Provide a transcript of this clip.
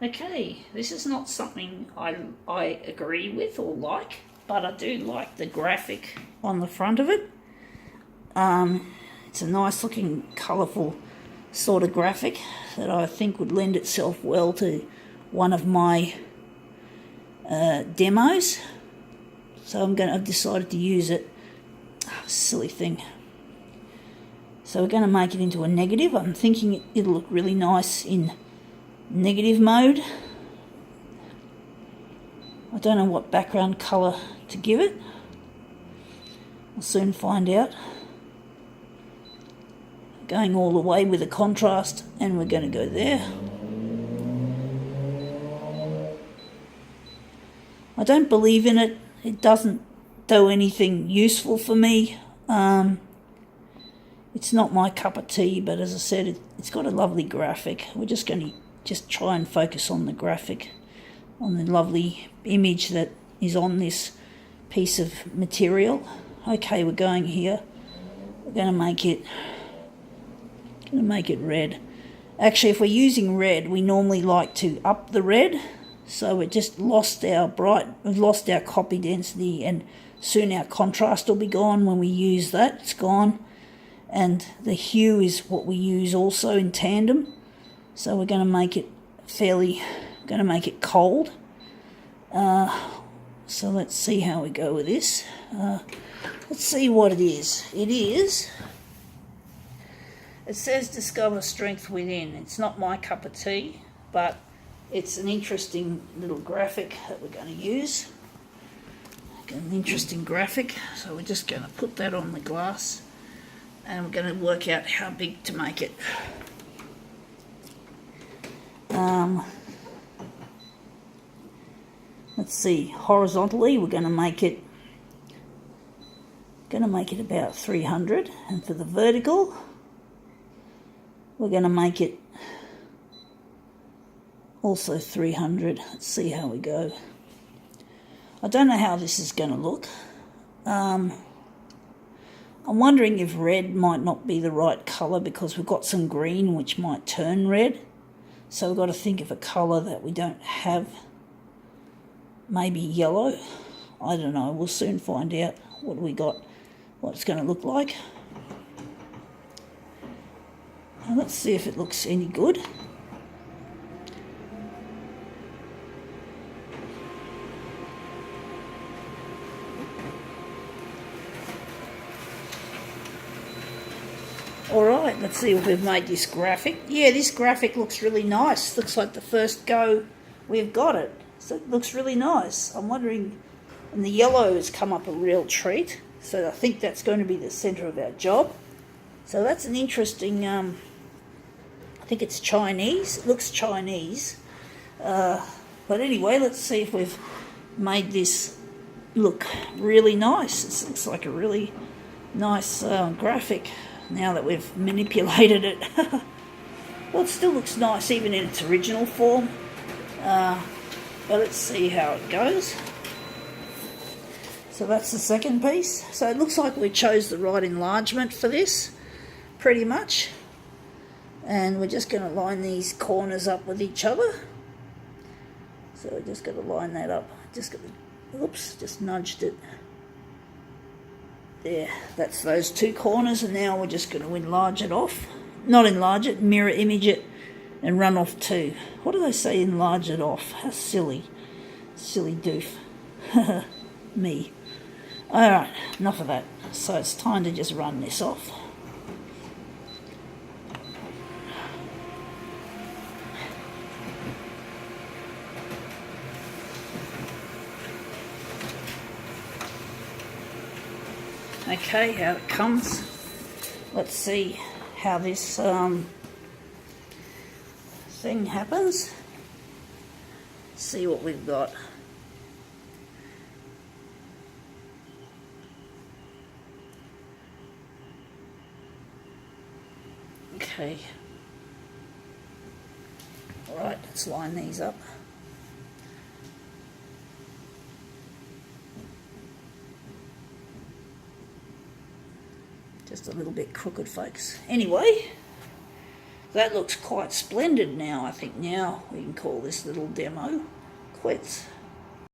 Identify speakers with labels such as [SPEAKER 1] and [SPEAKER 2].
[SPEAKER 1] Okay, this is not something I agree with or like, but I do like the graphic on the front of it. It's a nice looking colourful sort of graphic that I think would lend itself well to one of my demos. So I've decided to use it. Oh, silly thing. So we're going to make it into a negative. I'm thinking it'll look really nice in negative mode. I don't know what background colour to give it. We'll soon find out. Going all the way with the contrast, and we're going to go there. I don't believe in it. It doesn't do anything useful for me. It's not my cup of tea, but as I said, it's got a lovely graphic. We're just going to try and focus on the graphic, on the lovely image that is on this piece of material. Okay, we're going here. We're going to make it red. Actually, if we're using red, we normally like to up the red, so we just we've lost our copy density, and soon our contrast will be gone. When we use that, it's gone. And the hue is what we use also in tandem. So we're going to make it cold. So let's see how we go with this. Let's see what it is. It says discover strength within. It's not my cup of tea, but it's an interesting little graphic that we're going to use. An interesting graphic. So we're just going to put that on the glass, and we're going to work out how big to make it. Let's see, horizontally we're going to make it about 300, and for the vertical we're going to make it also 300. Let's see how we go. I don't know how this is going to look. I'm wondering if red might not be the right colour, because we've got some green which might turn red. So we've got to think of a colour that we don't have. Maybe yellow. I don't know. We'll soon find out what it's going to look like. Now let's see if it looks any good. Alright, let's see if we've made this graphic. Yeah, this graphic looks really nice. Looks like the first go we've got it. So it looks really nice. I'm wondering, and the yellow has come up a real treat. So I think that's going to be the centre of our job. So that's an interesting, I think it's Chinese. It looks Chinese. But anyway, let's see if we've made this look really nice. This looks like a really nice graphic now that we've manipulated it. Well, it still looks nice even in its original form. But let's see how it goes. So that's the second piece. So it looks like we chose the right enlargement for this, pretty much. And we're just going to line these corners up with each other. So we're just going to line that up. Just nudged it. There, that's those two corners, and now we're just going to enlarge it off. Not enlarge it, mirror image it, and run off too. What do they say, enlarge it off? How silly. Silly doof. Me. Alright, enough of that. So it's time to just run this off. Okay, how it comes. Let's see how this thing happens. See what we've got. Okay. Alright, let's line these up. Just a little bit crooked, folks. Anyway, That looks quite splendid now. I think now we can call this little demo quits.